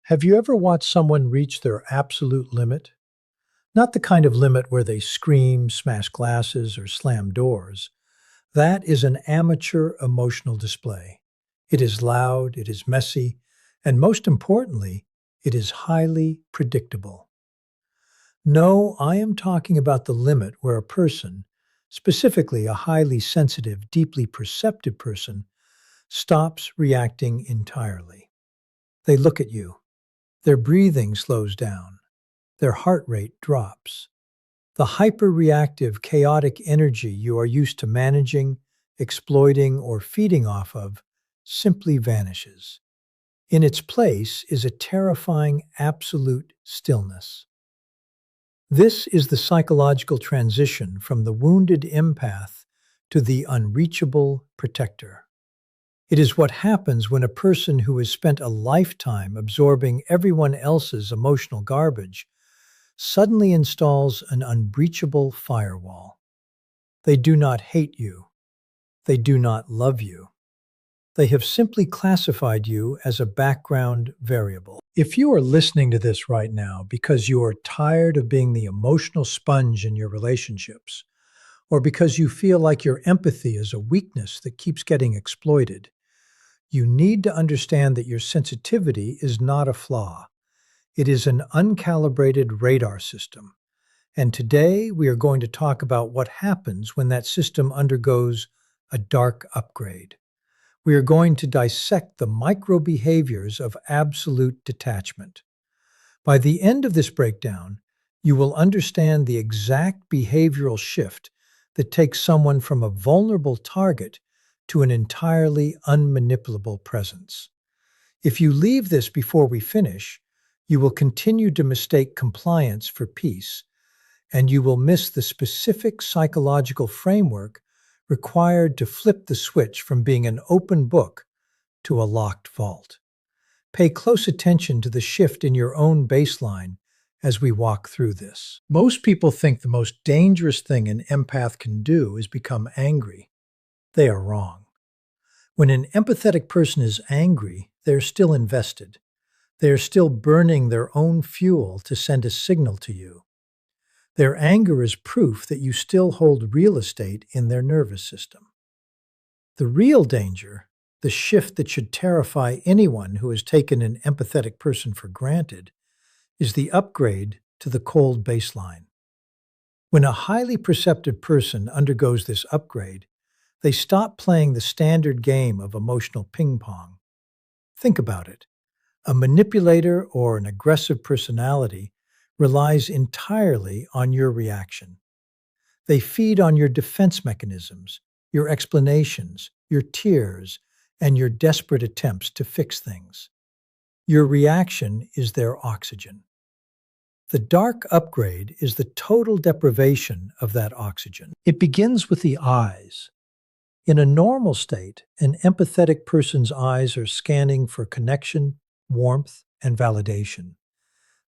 Have you ever watched someone reach their absolute limit? Not the kind of limit where they scream, smash glasses, or slam doors. That is an amateur emotional display. It is loud, it is messy, and most importantly, it is highly predictable. No, I am talking about the limit where a person, specifically a highly sensitive, deeply perceptive person, stops reacting entirely. They look at you. Their breathing slows down. Their heart rate drops. The hyper-reactive, chaotic energy you are used to managing, exploiting, or feeding off of simply vanishes. In its place is a terrifying absolute stillness. This is the psychological transition from the wounded empath to the unreachable protector. It is what happens when a person who has spent a lifetime absorbing everyone else's emotional garbage suddenly installs an unbreachable firewall. They do not hate you. They do not love you. They have simply classified you as a background variable. If you are listening to this right now because you are tired of being the emotional sponge in your relationships, or because you feel like your empathy is a weakness that keeps getting exploited, you need to understand that your sensitivity is not a flaw. It is an uncalibrated radar system. And today we are going to talk about what happens when that system undergoes a dark upgrade. We are going to dissect the micro behaviors of absolute detachment. By the end of this breakdown, you will understand the exact behavioral shift that takes someone from a vulnerable target to an entirely unmanipulable presence. If you leave this before we finish, you will continue to mistake compliance for peace, and you will miss the specific psychological framework required to flip the switch from being an open book to a locked vault. Pay close attention to the shift in your own baseline as we walk through this. Most people think the most dangerous thing an empath can do is become angry. They are wrong. When an empathetic person is angry, they're still invested. They are still burning their own fuel to send a signal to you. Their anger is proof that you still hold real estate in their nervous system. The real danger, the shift that should terrify anyone who has taken an empathetic person for granted, is the upgrade to the cold baseline. When a highly perceptive person undergoes this upgrade, they stop playing the standard game of emotional ping pong. Think about it. A manipulator or an aggressive personality relies entirely on your reaction. They feed on your defense mechanisms, your explanations, your tears, and your desperate attempts to fix things. Your reaction is their oxygen. The dark upgrade is the total deprivation of that oxygen. It begins with the eyes. In a normal state, an empathetic person's eyes are scanning for connection, warmth, and validation.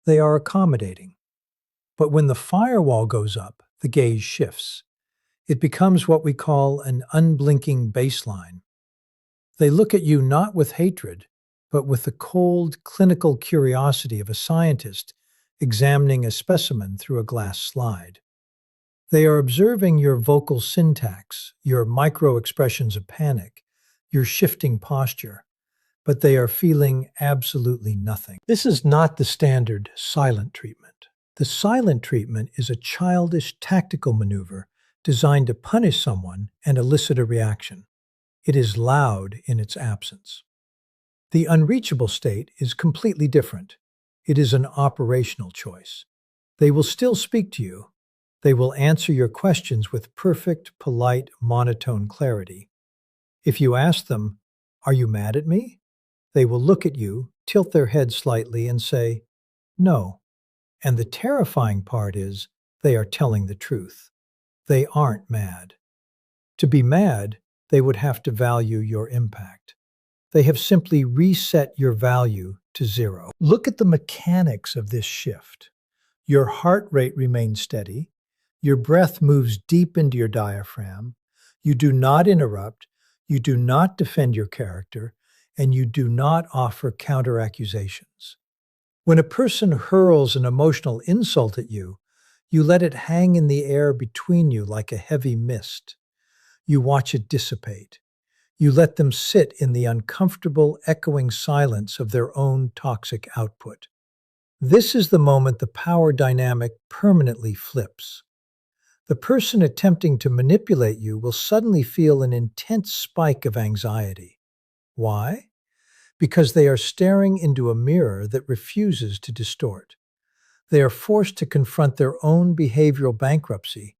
They are accommodating. But when the firewall goes up, the gaze shifts. It becomes what we call an unblinking baseline. They look at you not with hatred, but with the cold, clinical curiosity of a scientist examining a specimen through a glass slide. They are observing your vocal syntax, your micro-expressions of panic, your shifting posture, but they are feeling absolutely nothing. This is not the standard silent treatment. The silent treatment is a childish tactical maneuver designed to punish someone and elicit a reaction. It is loud in its absence. The unreachable state is completely different. It is an operational choice. They will still speak to you. They will answer your questions with perfect, polite, monotone clarity. If you ask them, "Are you mad at me?" they will look at you, tilt their head slightly, and say, "No." And the terrifying part is, they are telling the truth. They aren't mad. To be mad, they would have to value your impact. They have simply reset your value to zero. Look at the mechanics of this shift. Your heart rate remains steady. Your breath moves deep into your diaphragm. You do not interrupt. You do not defend your character. And you do not offer counter-accusations. When a person hurls an emotional insult at you, you let it hang in the air between you like a heavy mist. You watch it dissipate. You let them sit in the uncomfortable, echoing silence of their own toxic output. This is the moment the power dynamic permanently flips. The person attempting to manipulate you will suddenly feel an intense spike of anxiety. Why? Because they are staring into a mirror that refuses to distort. They are forced to confront their own behavioral bankruptcy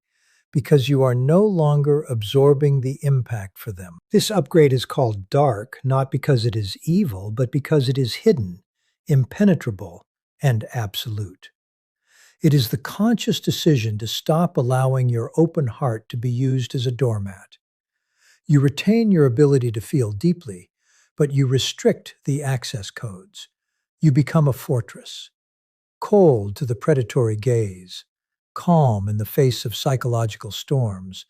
because you are no longer absorbing the impact for them. This upgrade is called dark, not because it is evil, but because it is hidden, impenetrable, and absolute. It is the conscious decision to stop allowing your open heart to be used as a doormat. You retain your ability to feel deeply, but you restrict the access codes. You become a fortress, cold to the predatory gaze, calm in the face of psychological storms,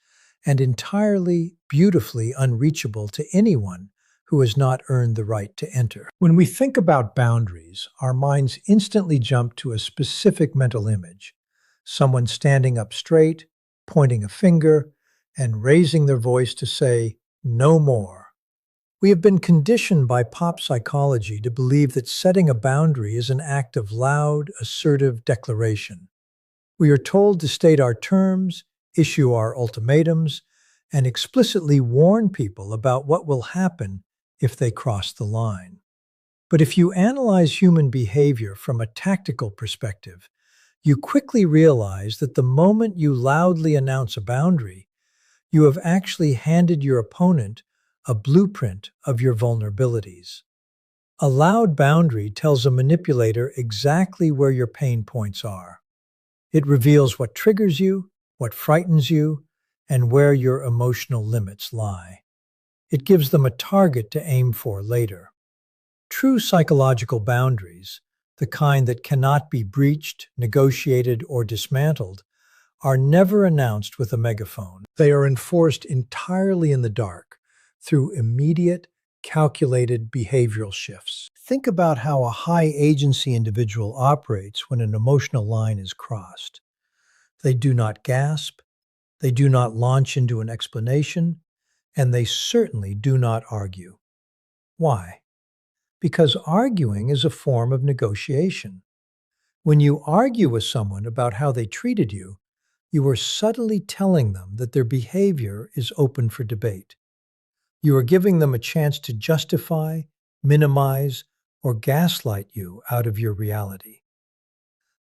and entirely, beautifully unreachable to anyone who has not earned the right to enter. When we think about boundaries, our minds instantly jump to a specific mental image: someone standing up straight, pointing a finger, and raising their voice to say, "No more." We have been conditioned by pop psychology to believe that setting a boundary is an act of loud, assertive declaration. We are told to state our terms, issue our ultimatums, and explicitly warn people about what will happen if they cross the line. But if you analyze human behavior from a tactical perspective, you quickly realize that the moment you loudly announce a boundary, you have actually handed your opponent a blueprint of your vulnerabilities. A loud boundary tells a manipulator exactly where your pain points are. It reveals what triggers you, what frightens you, and where your emotional limits lie. It gives them a target to aim for later. True psychological boundaries, the kind that cannot be breached, negotiated, or dismantled, are never announced with a megaphone. They are enforced entirely in the dark, through immediate, calculated behavioral shifts. Think about how a high-agency individual operates when an emotional line is crossed. They do not gasp, they do not launch into an explanation, and they certainly do not argue. Why? Because arguing is a form of negotiation. When you argue with someone about how they treated you, you are subtly telling them that their behavior is open for debate. You are giving them a chance to justify, minimize, or gaslight you out of your reality.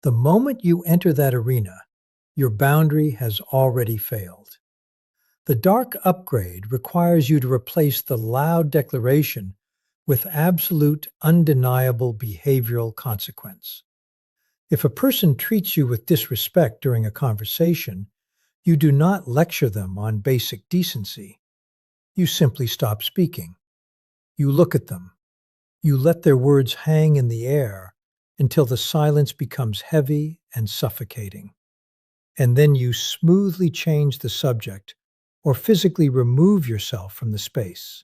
The moment you enter that arena, your boundary has already failed. The dark upgrade requires you to replace the loud declaration with absolute, undeniable behavioral consequence. If a person treats you with disrespect during a conversation, you do not lecture them on basic decency. You simply stop speaking. You look at them. You let their words hang in the air until the silence becomes heavy and suffocating. And then you smoothly change the subject or physically remove yourself from the space.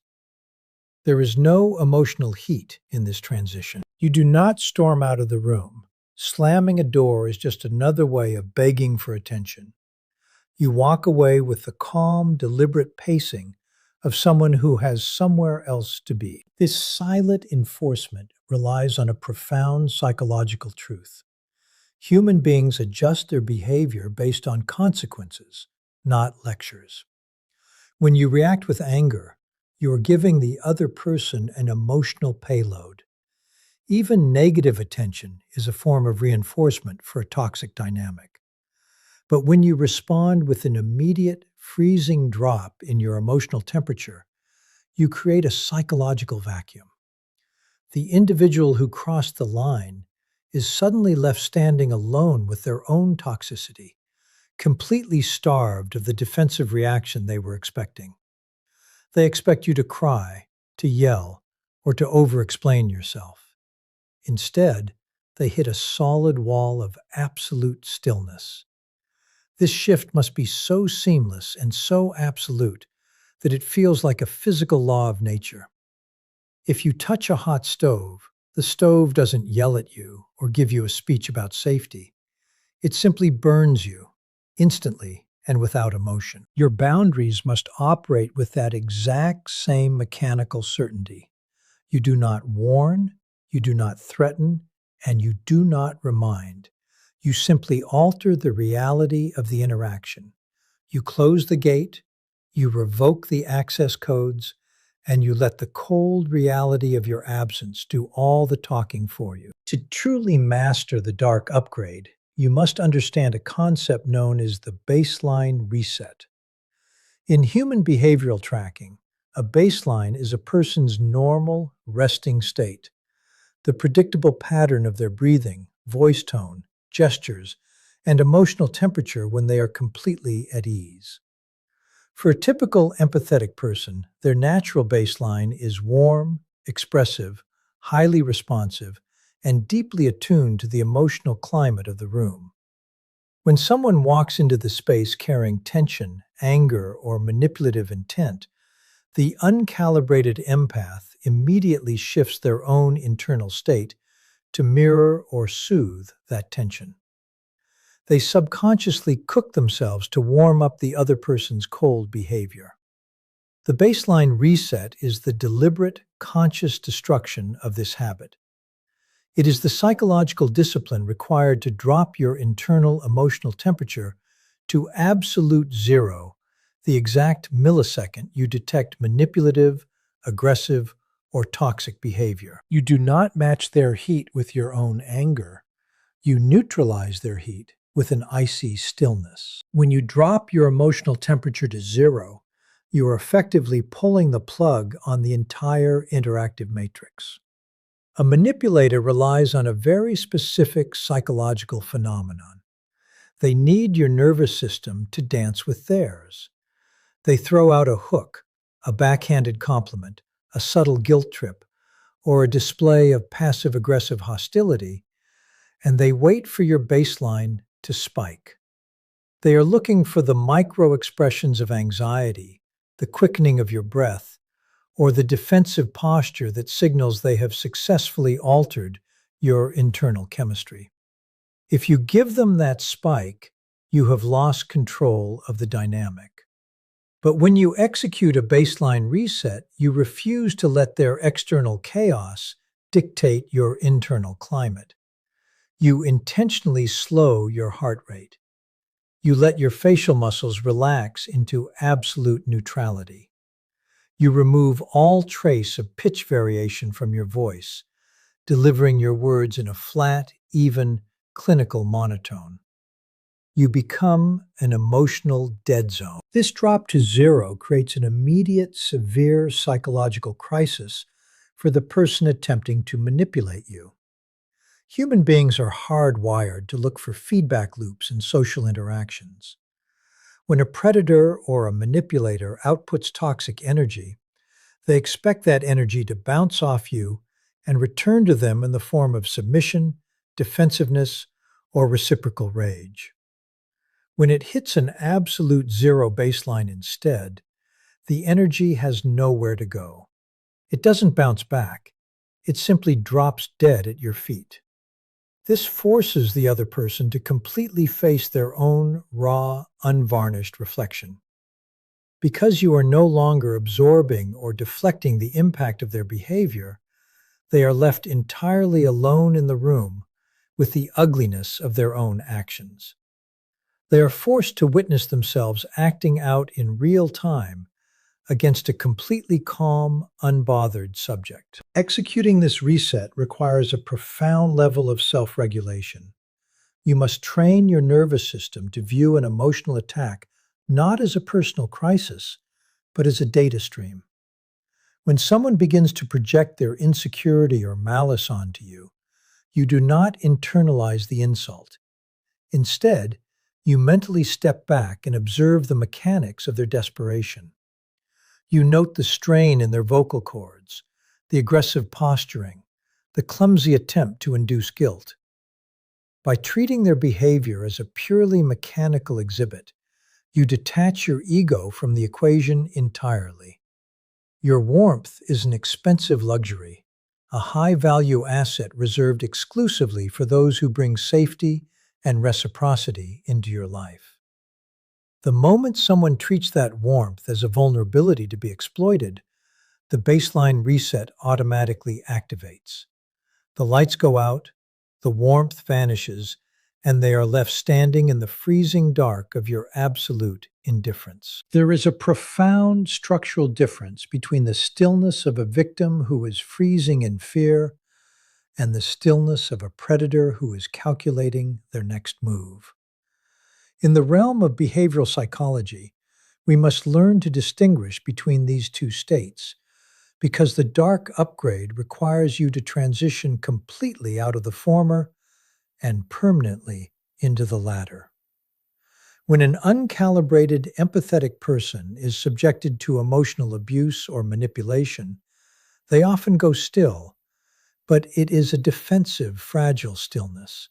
There is no emotional heat in this transition. You do not storm out of the room. Slamming a door is just another way of begging for attention. You walk away with the calm, deliberate pacing of someone who has somewhere else to be. This silent enforcement relies on a profound psychological truth. Human beings adjust their behavior based on consequences, not lectures. When you react with anger, you are giving the other person an emotional payload. Even negative attention is a form of reinforcement for a toxic dynamic. But when you respond with an immediate, freezing drop in your emotional temperature, you create a psychological vacuum. The individual who crossed the line is suddenly left standing alone with their own toxicity, completely starved of the defensive reaction they were expecting. They expect you to cry, to yell, or to over-explain yourself. Instead, they hit a solid wall of absolute stillness. This shift must be so seamless and so absolute that it feels like a physical law of nature. If you touch a hot stove, The stove doesn't yell at you or give you a speech about safety. It simply burns you, instantly and without emotion. Your boundaries must operate with that exact same mechanical certainty. You do not warn, you do not threaten, and you do not remind. You simply alter the reality of the interaction. You close the gate, you revoke the access codes, and you let the cold reality of your absence do all the talking for you. To truly master the dark upgrade, you must understand a concept known as the baseline reset. In human behavioral tracking, a baseline is a person's normal, resting state, the predictable pattern of their breathing, voice tone, gestures, and emotional temperature when they are completely at ease. For a typical empathetic person, their natural baseline is warm, expressive, highly responsive, and deeply attuned to the emotional climate of the room. When someone walks into the space carrying tension, anger, or manipulative intent, the uncalibrated empath immediately shifts their own internal state to mirror or soothe that tension. They subconsciously cook themselves to warm up the other person's cold behavior. The baseline reset is the deliberate, conscious destruction of this habit. It is the psychological discipline required to drop your internal emotional temperature to absolute zero the exact millisecond you detect manipulative, aggressive, or toxic behavior. You do not match their heat with your own anger. You neutralize their heat with an icy stillness. When you drop your emotional temperature to zero, you are effectively pulling the plug on the entire interactive matrix. A manipulator relies on a very specific psychological phenomenon. They need your nervous system to dance with theirs. They throw out a hook, a backhanded compliment, a subtle guilt trip, or a display of passive-aggressive hostility, and they wait for your baseline to spike. They are looking for the micro-expressions of anxiety, the quickening of your breath, or the defensive posture that signals they have successfully altered your internal chemistry. If you give them that spike, you have lost control of the dynamic. But when you execute a baseline reset, you refuse to let their external chaos dictate your internal climate. You intentionally slow your heart rate. You let your facial muscles relax into absolute neutrality. You remove all trace of pitch variation from your voice, delivering your words in a flat, even, clinical monotone. You become an emotional dead zone. This drop to zero creates an immediate, severe psychological crisis for the person attempting to manipulate you. Human beings are hardwired to look for feedback loops in social interactions. When a predator or a manipulator outputs toxic energy, they expect that energy to bounce off you and return to them in the form of submission, defensiveness, or reciprocal rage. When it hits an absolute zero baseline instead, the energy has nowhere to go. It doesn't bounce back. It simply drops dead at your feet. This forces the other person to completely face their own raw, unvarnished reflection. Because you are no longer absorbing or deflecting the impact of their behavior, they are left entirely alone in the room with the ugliness of their own actions. They are forced to witness themselves acting out in real time against a completely calm, unbothered subject. Executing this reset requires a profound level of self-regulation. You must train your nervous system to view an emotional attack not as a personal crisis, but as a data stream. When someone begins to project their insecurity or malice onto you, you do not internalize the insult. Instead, you mentally step back and observe the mechanics of their desperation. You note the strain in their vocal cords, the aggressive posturing, the clumsy attempt to induce guilt. By treating their behavior as a purely mechanical exhibit, you detach your ego from the equation entirely. Your warmth is an expensive luxury, a high-value asset reserved exclusively for those who bring safety and reciprocity into your life. The moment someone treats that warmth as a vulnerability to be exploited, the baseline reset automatically activates. The lights go out, the warmth vanishes, and they are left standing in the freezing dark of your absolute indifference. There is a profound structural difference between the stillness of a victim who is freezing in fear and the stillness of a predator who is calculating their next move. In the realm of behavioral psychology, we must learn to distinguish between these two states, because the dark upgrade requires you to transition completely out of the former and permanently into the latter. When an uncalibrated, empathetic person is subjected to emotional abuse or manipulation, they often go still, but it is a defensive, fragile stillness.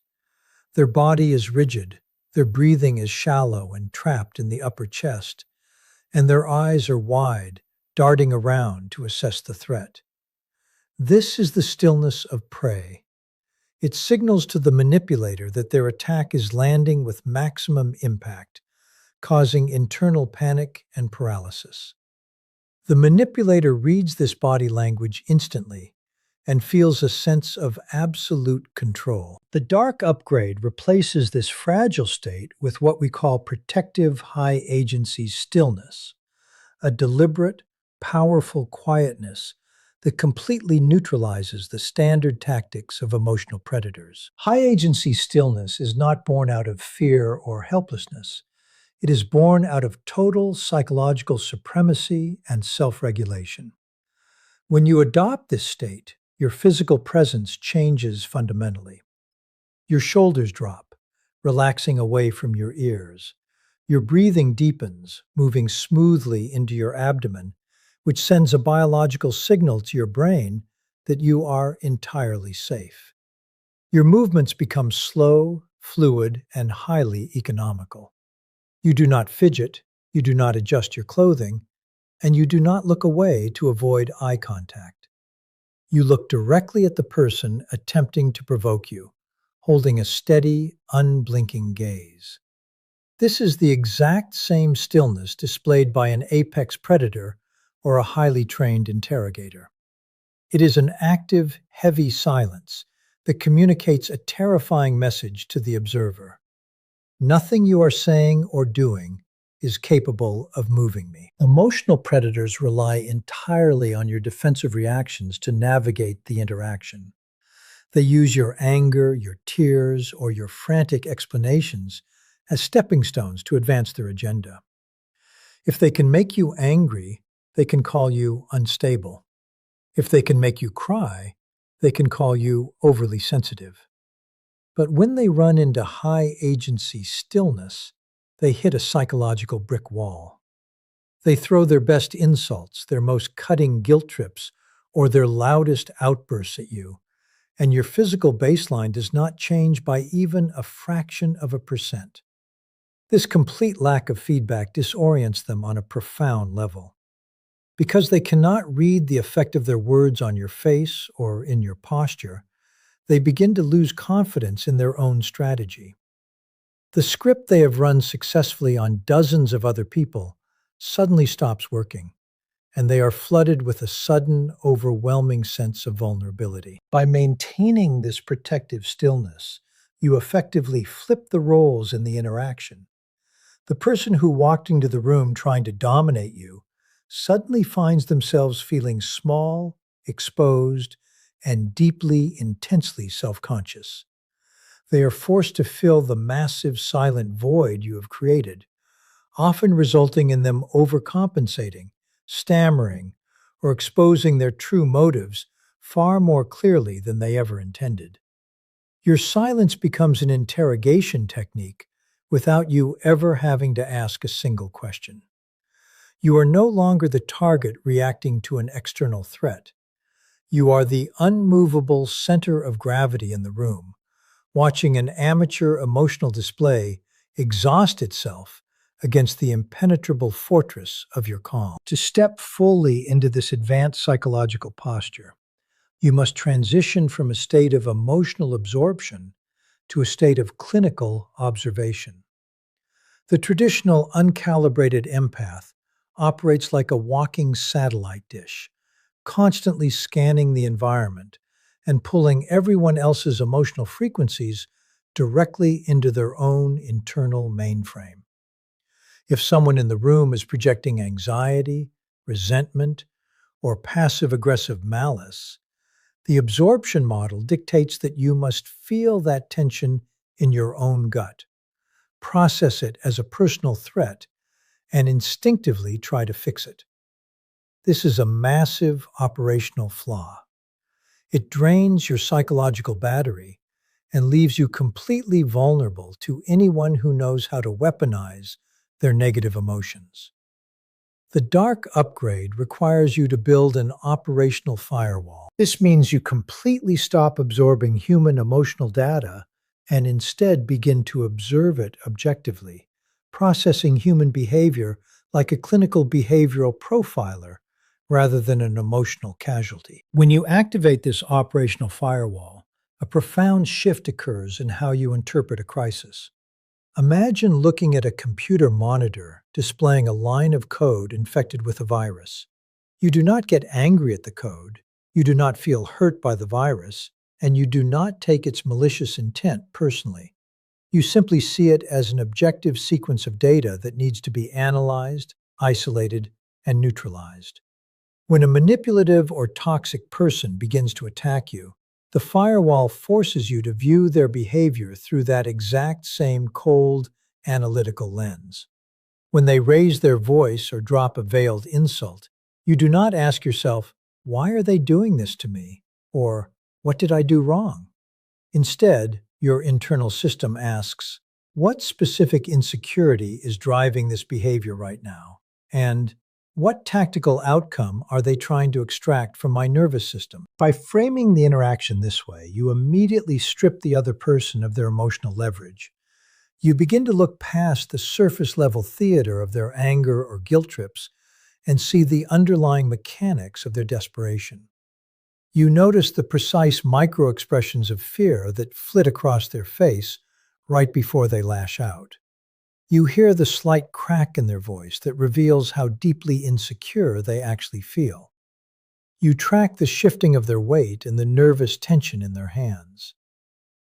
Their body is rigid, their breathing is shallow and trapped in the upper chest, and their eyes are wide, darting around to assess the threat. This is the stillness of prey. It signals to the manipulator that their attack is landing with maximum impact, causing internal panic and paralysis. The manipulator reads this body language instantly and feels a sense of absolute control. The dark upgrade replaces this fragile state with what we call protective high-agency stillness, a deliberate, powerful quietness that completely neutralizes the standard tactics of emotional predators. High-agency stillness is not born out of fear or helplessness. It is born out of total psychological supremacy and self-regulation. When you adopt this state, your physical presence changes fundamentally. Your shoulders drop, relaxing away from your ears. Your breathing deepens, moving smoothly into your abdomen, which sends a biological signal to your brain that you are entirely safe. Your movements become slow, fluid, and highly economical. You do not fidget, you do not adjust your clothing, and you do not look away to avoid eye contact. You look directly at the person attempting to provoke you, holding a steady, unblinking gaze. This is the exact same stillness displayed by an apex predator or a highly trained interrogator. It is an active, heavy silence that communicates a terrifying message to the observer. Nothing you are saying or doing is capable of moving me. Emotional predators rely entirely on your defensive reactions to navigate the interaction. They use your anger, your tears, or your frantic explanations as stepping stones to advance their agenda. If they can make you angry, they can call you unstable. If they can make you cry, they can call you overly sensitive. But when they run into high-agency stillness, they hit a psychological brick wall. They throw their best insults, their most cutting guilt trips, or their loudest outbursts at you, and your physical baseline does not change by even a fraction of a percent. This complete lack of feedback disorients them on a profound level. Because they cannot read the effect of their words on your face or in your posture, they begin to lose confidence in their own strategy. The script they have run successfully on dozens of other people suddenly stops working, and they are flooded with a sudden, overwhelming sense of vulnerability. By maintaining this protective stillness, you effectively flip the roles in the interaction. The person who walked into the room trying to dominate you suddenly finds themselves feeling small, exposed, and deeply, intensely self-conscious. They are forced to fill the massive silent void you have created, often resulting in them overcompensating, stammering, or exposing their true motives far more clearly than they ever intended. Your silence becomes an interrogation technique without you ever having to ask a single question. You are no longer the target reacting to an external threat. You are the unmovable center of gravity in the room, watching an amateur emotional display exhaust itself against the impenetrable fortress of your calm. To step fully into this advanced psychological posture, You must transition from a state of emotional absorption to a state of clinical observation. The traditional uncalibrated empath operates like a walking satellite dish, constantly scanning the environment and pulling everyone else's emotional frequencies directly into their own internal mainframe. If someone in the room is projecting anxiety, resentment, or passive aggressive malice, the absorption model dictates that you must feel that tension in your own gut, process it as a personal threat, and instinctively try to fix it. This is a massive operational flaw. It drains your psychological battery and leaves you completely vulnerable to anyone who knows how to weaponize their negative emotions. The dark upgrade requires you to build an operational firewall. This means you completely stop absorbing human emotional data and instead begin to observe it objectively, processing human behavior like a clinical behavioral profiler rather than an emotional casualty. When you activate this operational firewall, a profound shift occurs in how you interpret a crisis. Imagine looking at a computer monitor displaying a line of code infected with a virus. You do not get angry at the code, you do not feel hurt by the virus, and you do not take its malicious intent personally. You simply see it as an objective sequence of data that needs to be analyzed, isolated, and neutralized. When a manipulative or toxic person begins to attack you, the firewall forces you to view their behavior through that exact same cold, analytical lens. When they raise their voice or drop a veiled insult, you do not ask yourself, "Why are they doing this to me?" or "What did I do wrong?" Instead, your internal system asks, "What specific insecurity is driving this behavior right now?" And "What tactical outcome are they trying to extract from my nervous system?" By framing the interaction this way, you immediately strip the other person of their emotional leverage. You begin to look past the surface-level theater of their anger or guilt trips and see the underlying mechanics of their desperation. You notice the precise micro-expressions of fear that flit across their face right before they lash out. You hear the slight crack in their voice that reveals how deeply insecure they actually feel. You track the shifting of their weight and the nervous tension in their hands.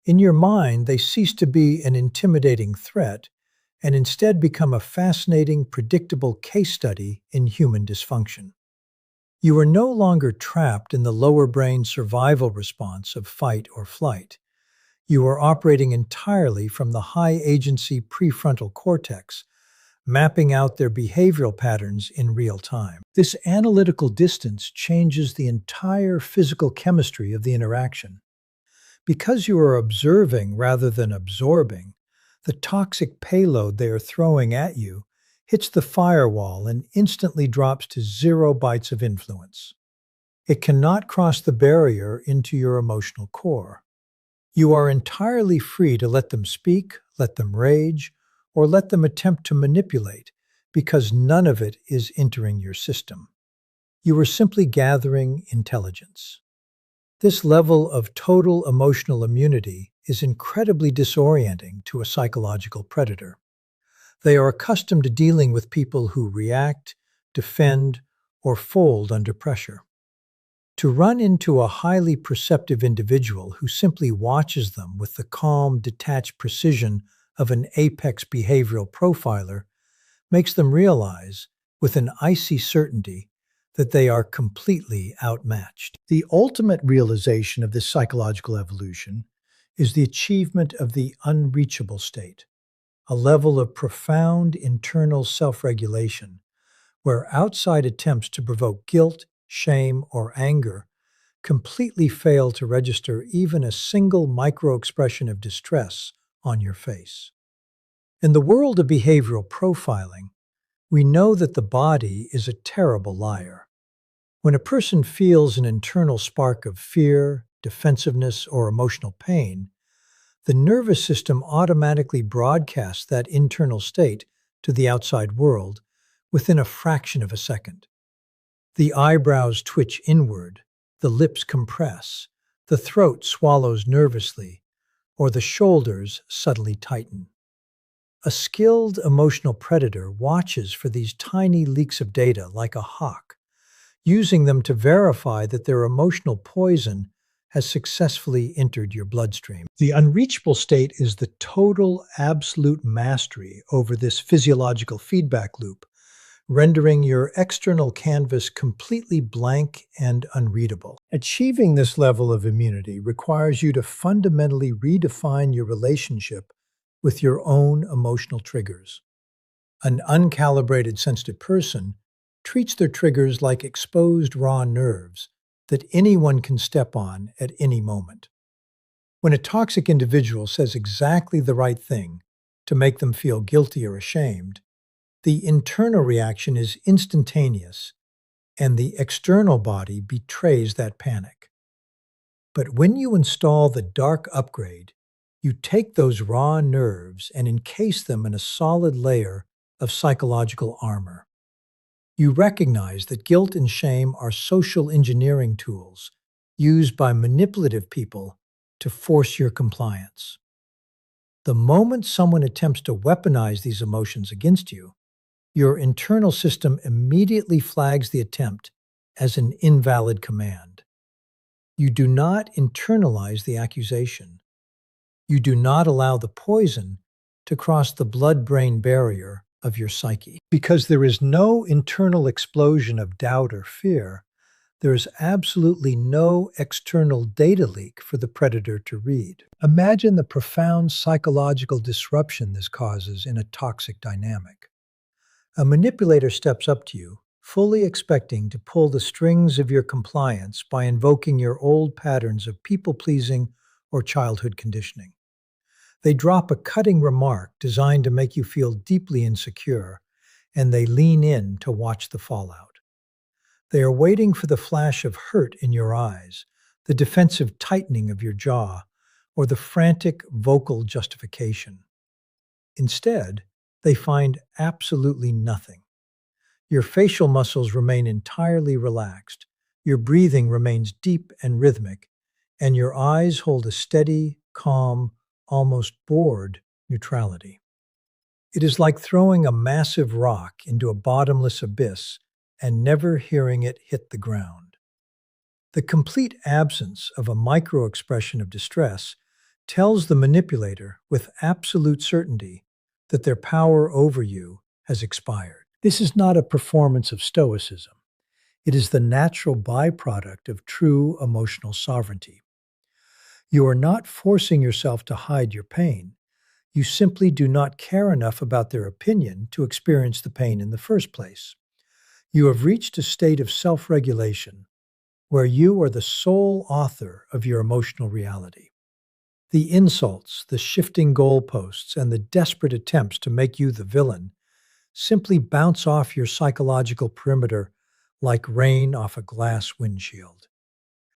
In your mind, they cease to be an intimidating threat and instead become a fascinating, predictable case study in human dysfunction. You are no longer trapped in the lower brain survival response of fight or flight. You are operating entirely from the high-agency prefrontal cortex, mapping out their behavioral patterns in real time. This analytical distance changes the entire physical chemistry of the interaction. Because you are observing rather than absorbing, the toxic payload they are throwing at you hits the firewall and instantly drops to 0 bytes of influence. It cannot cross the barrier into your emotional core. You are entirely free to let them speak, let them rage, or let them attempt to manipulate, because none of it is entering your system. You are simply gathering intelligence. This level of total emotional immunity is incredibly disorienting to a psychological predator. They are accustomed to dealing with people who react, defend, or fold under pressure. To run into a highly perceptive individual who simply watches them with the calm, detached precision of an apex behavioral profiler makes them realize, with an icy certainty, that they are completely outmatched. The ultimate realization of this psychological evolution is the achievement of the unreachable state, a level of profound internal self-regulation where outside attempts to provoke guilt, shame, or anger completely fail to register even a single micro-expression of distress on your face. In the world of behavioral profiling, we know that the body is a terrible liar. When a person feels an internal spark of fear, defensiveness, or emotional pain, the nervous system automatically broadcasts that internal state to the outside world within a fraction of a second. The eyebrows twitch inward, The lips compress, the throat swallows nervously, or the shoulders subtly tighten. A skilled emotional predator watches for these tiny leaks of data like a hawk, using them to verify that their emotional poison has successfully entered your bloodstream. The unreachable state is the total, absolute mastery over this physiological feedback loop, rendering your external canvas completely blank and unreadable. Achieving this level of immunity requires you to fundamentally redefine your relationship with your own emotional triggers. An uncalibrated sensitive person treats their triggers like exposed raw nerves that anyone can step on at any moment. When a toxic individual says exactly the right thing to make them feel guilty or ashamed, the internal reaction is instantaneous, and the external body betrays that panic. But when you install the dark upgrade, you take those raw nerves and encase them in a solid layer of psychological armor. You recognize that guilt and shame are social engineering tools used by manipulative people to force your compliance. The moment someone attempts to weaponize these emotions against you, your internal system immediately flags the attempt as an invalid command. You do not internalize the accusation. You do not allow the poison to cross the blood-brain barrier of your psyche. Because there is no internal explosion of doubt or fear, there is absolutely no external data leak for the predator to read. Imagine the profound psychological disruption this causes in a toxic dynamic. A manipulator steps up to you, fully expecting to pull the strings of your compliance by invoking your old patterns of people-pleasing or childhood conditioning. They drop a cutting remark designed to make you feel deeply insecure, and they lean in to watch the fallout. They are waiting for the flash of hurt in your eyes, the defensive tightening of your jaw, or the frantic vocal justification. Instead, they find absolutely nothing. Your facial muscles remain entirely relaxed, your breathing remains deep and rhythmic, and your eyes hold a steady, calm, almost bored neutrality. It is like throwing a massive rock into a bottomless abyss and never hearing it hit the ground. The complete absence of a micro-expression of distress tells the manipulator with absolute certainty that their power over you has expired. This is not a performance of stoicism. It is the natural byproduct of true emotional sovereignty. You are not forcing yourself to hide your pain. You simply do not care enough about their opinion to experience the pain in the first place. You have reached a state of self-regulation where you are the sole author of your emotional reality. The insults, the shifting goalposts, and the desperate attempts to make you the villain simply bounce off your psychological perimeter like rain off a glass windshield.